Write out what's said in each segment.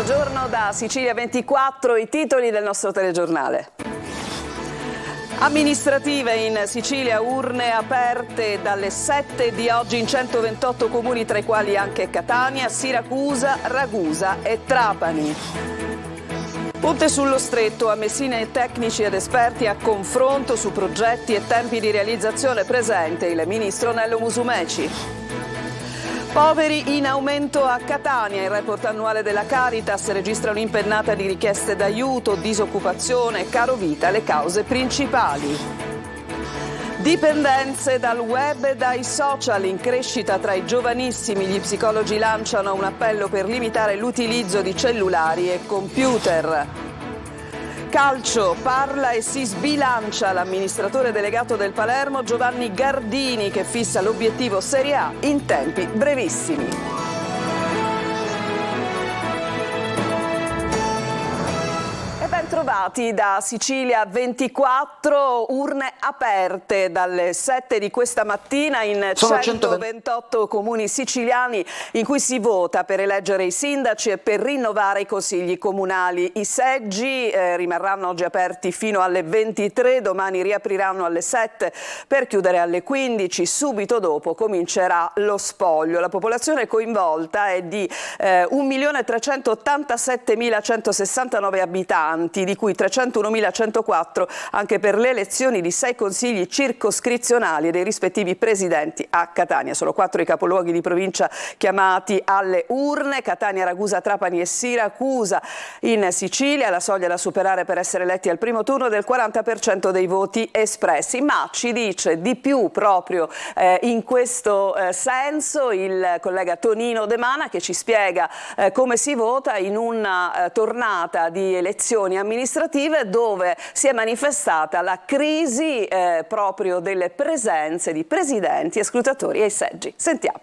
Buongiorno da Sicilia 24, i titoli del nostro telegiornale. Amministrative in Sicilia, urne aperte dalle 7 di oggi in 128 comuni, tra i quali anche Catania, Siracusa, Ragusa e Trapani. Ponte sullo Stretto, a Messina i tecnici ed esperti a confronto su progetti e tempi di realizzazione, presente il ministro Nello Musumeci. Poveri in aumento a Catania, il report annuale della Caritas registra un'impennata di richieste d'aiuto, disoccupazione, caro vita, le cause principali. Dipendenze dal web e dai social in crescita tra i giovanissimi, gli psicologi lanciano un appello per limitare l'utilizzo di cellulari e computer. Calcio, parla e si sbilancia l'amministratore delegato del Palermo Giovanni Gardini, che fissa l'obiettivo Serie A in tempi brevissimi. Trovati da Sicilia 24, urne aperte dalle 7 di questa mattina in 128 comuni siciliani in cui si vota per eleggere i sindaci e per rinnovare i consigli comunali. I seggi rimarranno oggi aperti fino alle 23, domani riapriranno alle 7 per chiudere alle 15, subito dopo comincerà lo spoglio. La popolazione coinvolta è di 1.387.169 abitanti, di cui 301.104 anche per le elezioni di 6 consigli circoscrizionali e dei rispettivi presidenti a Catania. Sono 4 i capoluoghi di provincia chiamati alle urne: Catania, Ragusa, Trapani e Siracusa. In Sicilia la soglia da superare per essere eletti al primo turno è del 40% dei voti espressi, ma ci dice di più proprio in questo senso il collega Tonino De Mana, che ci spiega come si vota in una tornata di elezioni amministrative dove si è manifestata la crisi proprio delle presenze di presidenti e scrutatori ai seggi. Sentiamo.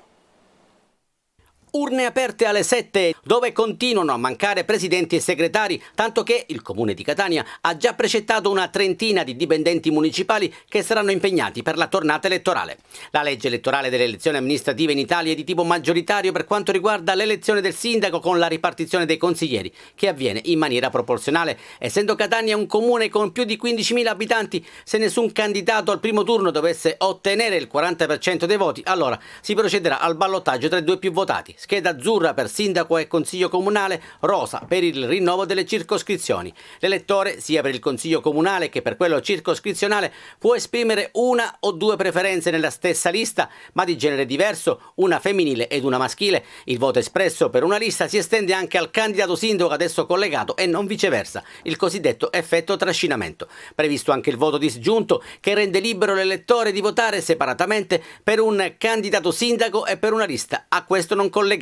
Urne aperte alle 7, dove continuano a mancare presidenti e segretari, tanto che il comune di Catania ha già precettato una trentina di dipendenti municipali che saranno impegnati per la tornata elettorale. La legge elettorale delle elezioni amministrative in Italia è di tipo maggioritario per quanto riguarda l'elezione del sindaco, con la ripartizione dei consiglieri che avviene in maniera proporzionale. Essendo Catania un comune con più di 15.000 abitanti, se nessun candidato al primo turno dovesse ottenere il 40% dei voti, allora si procederà al ballottaggio tra i due più votati. Scheda azzurra per sindaco e consiglio comunale, rosa per il rinnovo delle circoscrizioni. L'elettore, sia per il consiglio comunale che per quello circoscrizionale, può esprimere una o due preferenze nella stessa lista, ma di genere diverso, una femminile ed una maschile. Il voto espresso per una lista si estende anche al candidato sindaco ad esso collegato e non viceversa, il cosiddetto effetto trascinamento. Previsto anche il voto disgiunto, che rende libero l'elettore di votare separatamente per un candidato sindaco e per una lista a questo non collegata.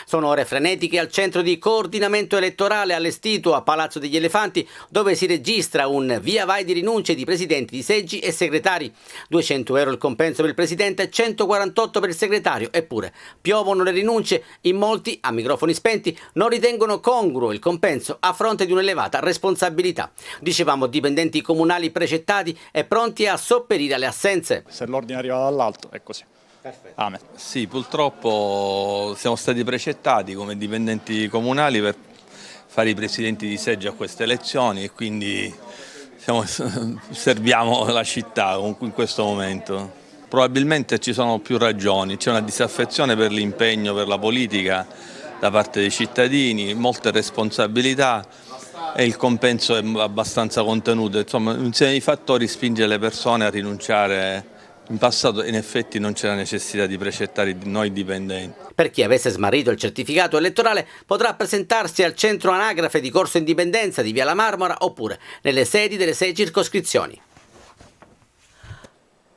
Sono ore frenetiche al centro di coordinamento elettorale allestito a Palazzo degli Elefanti, dove si registra un via vai di rinunce di presidenti di seggi e segretari. 200 euro il compenso per il presidente e 148 per il segretario. Eppure piovono le rinunce. In molti, a microfoni spenti, non ritengono congruo il compenso a fronte di un'elevata responsabilità. Dicevamo dipendenti comunali precettati e pronti a sopperire alle assenze. Se l'ordine arriva dall'alto è così. Perfetto. Amen. Sì, purtroppo siamo stati precettati come dipendenti comunali per fare i presidenti di seggio a queste elezioni e quindi serviamo la città in questo momento. Probabilmente ci sono più ragioni, c'è una disaffezione per l'impegno, per la politica da parte dei cittadini, molte responsabilità e il compenso è abbastanza contenuto. Insomma, un insieme di fattori spinge le persone a rinunciare. In passato in effetti non c'era necessità di precettare noi dipendenti. Per chi avesse smarrito il certificato elettorale potrà presentarsi al centro anagrafe di Corso Indipendenza di Via La Marmora oppure nelle sedi delle 6 circoscrizioni.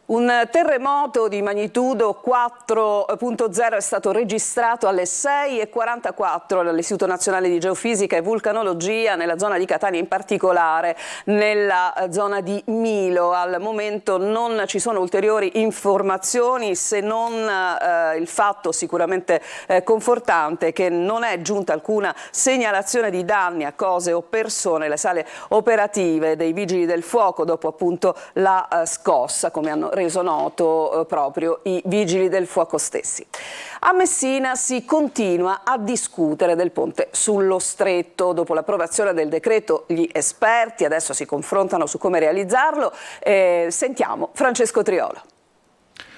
Un terremoto di magnitudo 4.0 è stato registrato alle 6:44 all'Istituto Nazionale di Geofisica e Vulcanologia, nella zona di Catania, in particolare nella zona di Milo. Al momento non ci sono ulteriori informazioni, se non il fatto sicuramente confortante che non è giunta alcuna segnalazione di danni a cose o persone. Le sale operative dei Vigili del Fuoco, dopo appunto la scossa, come hanno reso noto proprio i vigili del fuoco stessi. A Messina si continua a discutere del ponte sullo Stretto. Dopo l'approvazione del decreto, gli esperti adesso si confrontano su come realizzarlo. Sentiamo Francesco Triolo.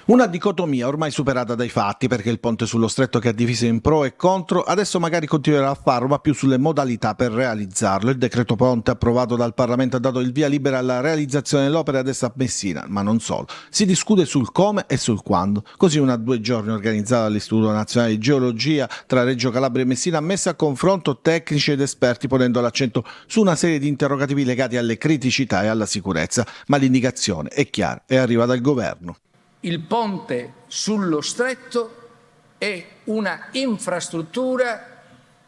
Una dicotomia ormai superata dai fatti, perché il ponte sullo Stretto, che ha diviso in pro e contro, adesso magari continuerà a farlo, ma più sulle modalità per realizzarlo. Il decreto ponte approvato dal Parlamento ha dato il via libera alla realizzazione dell'opera adesso a Messina, ma non solo. Si discute sul come e sul quando. Così una 2 giorni organizzata dall'Istituto Nazionale di Geologia tra Reggio Calabria e Messina ha messo a confronto tecnici ed esperti, ponendo l'accento su una serie di interrogativi legati alle criticità e alla sicurezza, ma l'indicazione è chiara e arriva dal governo. Il ponte sullo Stretto è una infrastruttura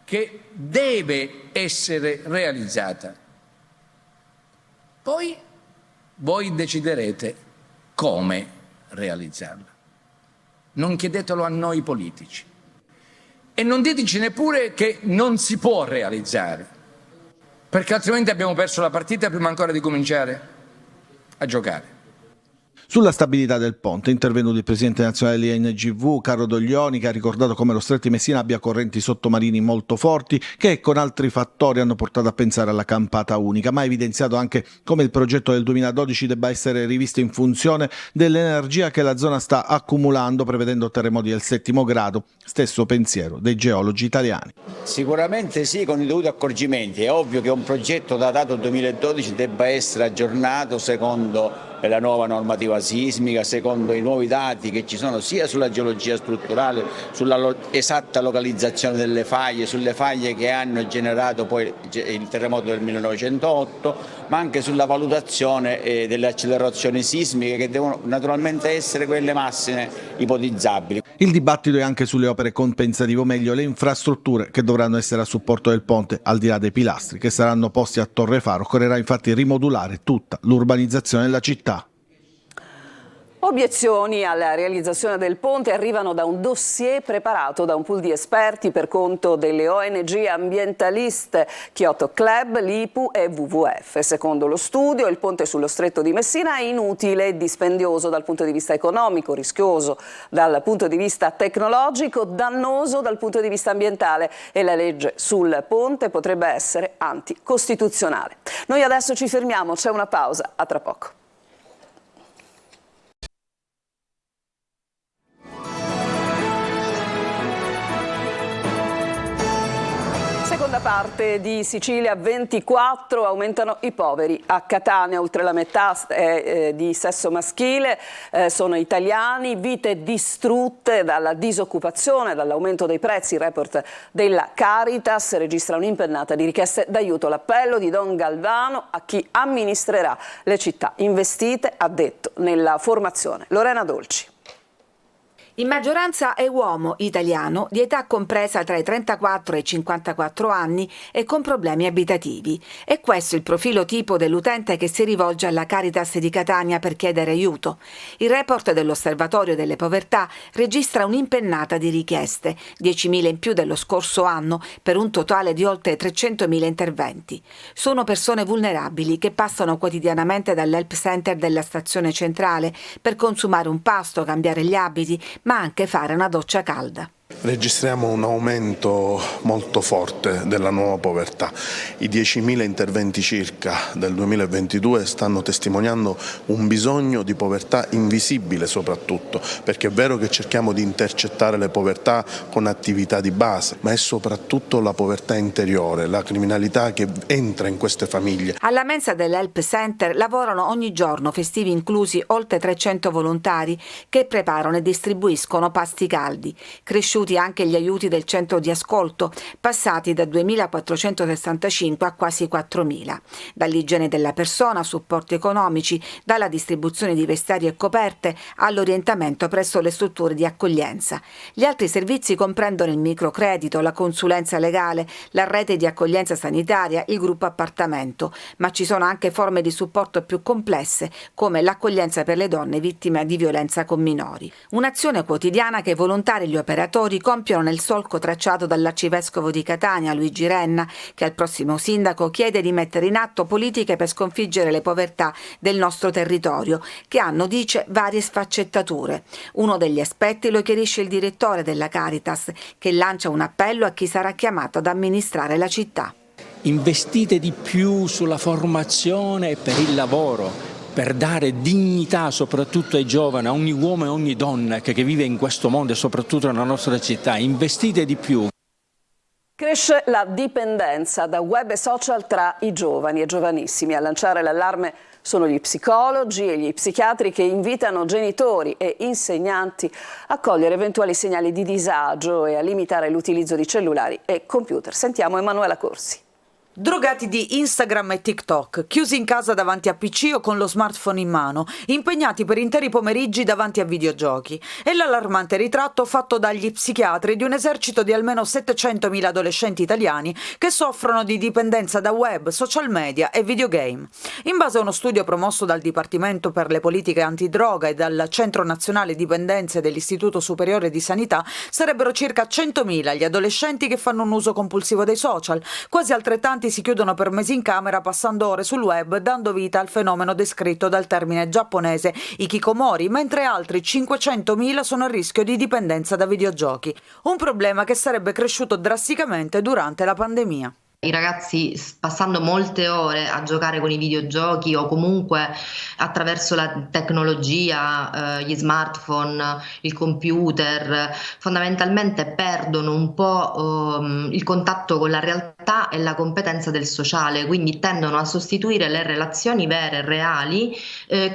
che deve essere realizzata. Poi voi deciderete come realizzarla. Non chiedetelo a noi politici. E non diteci neppure che non si può realizzare, perché altrimenti abbiamo perso la partita prima ancora di cominciare a giocare. Sulla stabilità del ponte è intervenuto il presidente nazionale dell'INGV, Carlo Doglioni, che ha ricordato come lo Stretto di Messina abbia correnti sottomarini molto forti che con altri fattori hanno portato a pensare alla campata unica, ma ha evidenziato anche come il progetto del 2012 debba essere rivisto in funzione dell'energia che la zona sta accumulando, prevedendo terremoti del 7° grado, stesso pensiero dei geologi italiani. Sicuramente sì, con i dovuti accorgimenti. È ovvio che un progetto datato 2012 debba essere aggiornato secondo la nuova normativa sismica, secondo i nuovi dati che ci sono sia sulla geologia strutturale, sulla esatta localizzazione delle faglie, sulle faglie che hanno generato poi il terremoto del 1908, ma anche sulla valutazione delle accelerazioni sismiche, che devono naturalmente essere quelle massime ipotizzabili. Il dibattito è anche sulle opere compensative, o meglio le infrastrutture che dovranno essere a supporto del ponte, al di là dei pilastri che saranno posti a Torrefaro. Occorrerà infatti rimodulare tutta l'urbanizzazione della città. Obiezioni alla realizzazione del ponte arrivano da un dossier preparato da un pool di esperti per conto delle ONG ambientaliste Kyoto Club, l'IPU e WWF. Secondo lo studio, il ponte sullo Stretto di Messina è inutile e dispendioso dal punto di vista economico, rischioso dal punto di vista tecnologico, dannoso dal punto di vista ambientale, e la legge sul ponte potrebbe essere anticostituzionale. Noi adesso ci fermiamo, c'è una pausa, a tra poco. Seconda parte di Sicilia 24, aumentano i poveri a Catania, oltre la metà è di sesso maschile, sono italiani, vite distrutte dalla disoccupazione, dall'aumento dei prezzi. Il report della Caritas registra un'impennata di richieste d'aiuto. L'appello di Don Galvano a chi amministrerà le città investite, ha detto, nella formazione. Lorena Dolci. In maggioranza è uomo italiano di età compresa tra i 34 e i 54 anni e con problemi abitativi. È questo il profilo tipo dell'utente che si rivolge alla Caritas di Catania per chiedere aiuto. Il report dell'Osservatorio delle Povertà registra un'impennata di richieste, 10.000 in più dello scorso anno, per un totale di oltre 300.000 interventi. Sono persone vulnerabili che passano quotidianamente dall'help center della stazione centrale per consumare un pasto, cambiare gli abiti, ma anche fare una doccia calda. Registriamo un aumento molto forte della nuova povertà. I 10.000 interventi circa del 2022 stanno testimoniando un bisogno di povertà invisibile, soprattutto perché è vero che cerchiamo di intercettare le povertà con attività di base, ma è soprattutto la povertà interiore, la criminalità che entra in queste famiglie. Alla mensa dell'Help Center lavorano ogni giorno, festivi inclusi, oltre 300 volontari che preparano e distribuiscono pasti caldi. Cresciuti anche gli aiuti del centro di ascolto, passati da 2.465 a quasi 4.000. Dall'igiene della persona, supporti economici, dalla distribuzione di vestari e coperte all'orientamento presso le strutture di accoglienza. Gli altri servizi comprendono il microcredito, la consulenza legale, la rete di accoglienza sanitaria, il gruppo appartamento, ma ci sono anche forme di supporto più complesse, come l'accoglienza per le donne vittime di violenza con minori. Un'azione quotidiana che i volontari e gli operatori ricompiano nel solco tracciato dall'arcivescovo di Catania, Luigi Renna, che al prossimo sindaco chiede di mettere in atto politiche per sconfiggere le povertà del nostro territorio, che hanno, dice, varie sfaccettature. Uno degli aspetti lo chiarisce il direttore della Caritas, che lancia un appello a chi sarà chiamato ad amministrare la città. Investite di più sulla formazione e per il lavoro, per dare dignità soprattutto ai giovani, a ogni uomo e ogni donna che vive in questo mondo e soprattutto nella nostra città. Investite di più. Cresce la dipendenza da web e social tra i giovani e giovanissimi. A lanciare l'allarme sono gli psicologi e gli psichiatri che invitano genitori e insegnanti a cogliere eventuali segnali di disagio e a limitare l'utilizzo di cellulari e computer. Sentiamo Emanuela Corsi. Drogati di Instagram e TikTok, chiusi in casa davanti a PC o con lo smartphone in mano, impegnati per interi pomeriggi davanti a videogiochi. È l'allarmante ritratto fatto dagli psichiatri di un esercito di almeno 700.000 adolescenti italiani che soffrono di dipendenza da web, social media e videogame. In base a uno studio promosso dal Dipartimento per le politiche antidroga e dal Centro Nazionale Dipendenze dell'Istituto Superiore di Sanità, sarebbero circa 100.000 gli adolescenti che fanno un uso compulsivo dei social, quasi altrettanti si chiudono per mesi in camera passando ore sul web, dando vita al fenomeno descritto dal termine giapponese hikikomori, mentre altri 500.000 sono a rischio di dipendenza da videogiochi, un problema che sarebbe cresciuto drasticamente durante la pandemia. I ragazzi, passando molte ore a giocare con i videogiochi o comunque attraverso la tecnologia, gli smartphone, il computer, fondamentalmente perdono un po' il contatto con la realtà e la competenza del sociale, quindi tendono a sostituire le relazioni vere e reali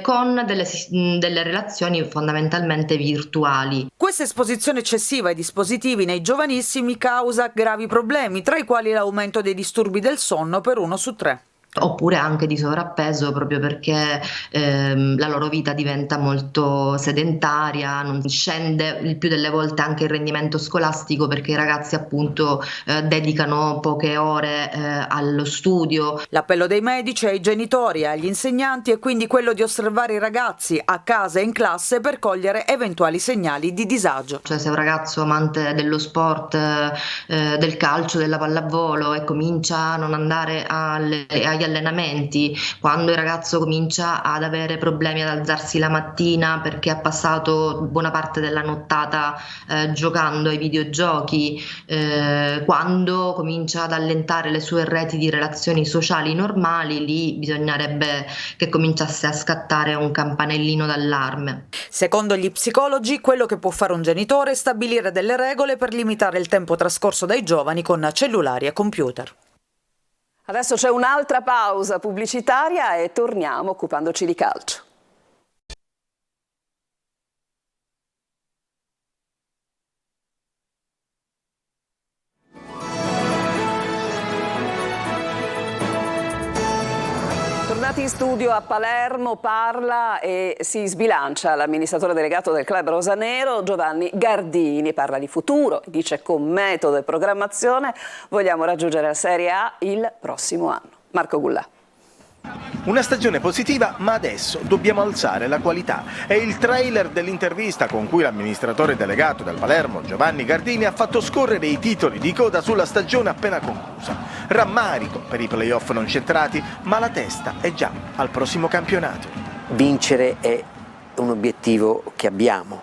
con delle relazioni fondamentalmente virtuali. Questa esposizione eccessiva ai dispositivi nei giovanissimi causa gravi problemi, tra i quali l'aumento dei disturbi del sonno per 1 su 3. Oppure anche di sovrappeso, proprio perché la loro vita diventa molto sedentaria, non scende il più delle volte anche il rendimento scolastico, perché i ragazzi appunto dedicano poche ore allo studio. L'appello dei medici ai genitori e agli insegnanti è quindi quello di osservare i ragazzi a casa e in classe per cogliere eventuali segnali di disagio. Cioè, se un ragazzo amante dello sport, del calcio, della pallavolo e comincia a non andare agli allenamenti, quando il ragazzo comincia ad avere problemi ad alzarsi la mattina perché ha passato buona parte della nottata giocando ai videogiochi, quando comincia ad allentare le sue reti di relazioni sociali normali, lì bisognerebbe che cominciasse a scattare un campanellino d'allarme. Secondo gli psicologi, quello che può fare un genitore è stabilire delle regole per limitare il tempo trascorso dai giovani con cellulari e computer. Adesso c'è un'altra pausa pubblicitaria e torniamo occupandoci di calcio. Tornati in studio a Palermo, parla e si sbilancia l'amministratore delegato del club rosanero Giovanni Gardini, parla di futuro, dice con metodo e programmazione vogliamo raggiungere la Serie A il prossimo anno. Marco Gullà. Una stagione positiva, ma adesso dobbiamo alzare la qualità. È il trailer dell'intervista con cui l'amministratore delegato del Palermo, Giovanni Gardini, ha fatto scorrere i titoli di coda sulla stagione appena conclusa. Rammarico per i playoff non centrati, ma la testa è già al prossimo campionato. Vincere è un obiettivo che abbiamo,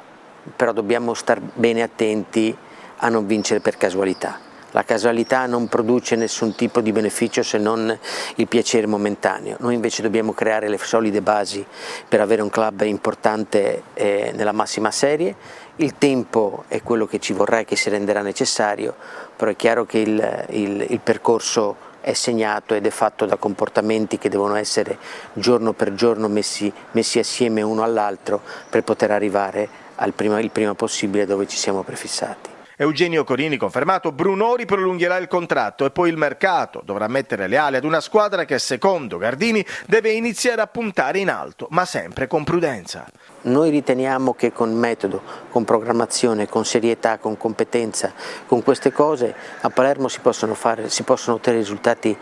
però dobbiamo stare bene attenti a non vincere per casualità. La casualità non produce nessun tipo di beneficio se non il piacere momentaneo. Noi invece dobbiamo creare le solide basi per avere un club importante nella massima serie. Il tempo è quello che ci vorrà e che si renderà necessario, però è chiaro che il percorso è segnato ed è fatto da comportamenti che devono essere giorno per giorno messi assieme uno all'altro per poter arrivare il prima possibile dove ci siamo prefissati. Eugenio Corini confermato, Brunori prolungherà il contratto e poi il mercato dovrà mettere le ali ad una squadra che secondo Gardini deve iniziare a puntare in alto, ma sempre con prudenza. Noi riteniamo che con metodo, con programmazione, con serietà, con competenza, con queste cose a Palermo si possono ottenere risultati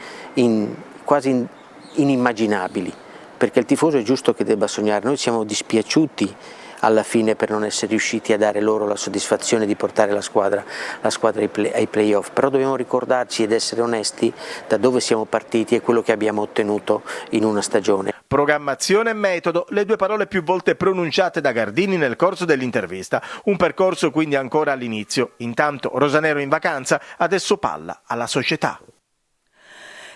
quasi inimmaginabili, perché il tifoso è giusto che debba sognare. Noi siamo dispiaciuti alla fine per non essere riusciti a dare loro la soddisfazione di portare la squadra ai playoff. Però dobbiamo ricordarci ed essere onesti da dove siamo partiti e quello che abbiamo ottenuto in una stagione. Programmazione e metodo, le due parole più volte pronunciate da Gardini nel corso dell'intervista. Un percorso quindi ancora all'inizio. Intanto Rosanero in vacanza, adesso palla alla società.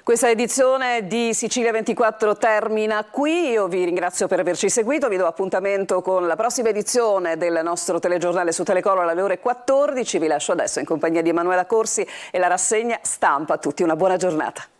Questa edizione di Sicilia 24 termina qui, io vi ringrazio per averci seguito, vi do appuntamento con la prossima edizione del nostro telegiornale su Telecolor alle ore 14, vi lascio adesso in compagnia di Emanuela Corsi e la rassegna stampa. A tutti una buona giornata.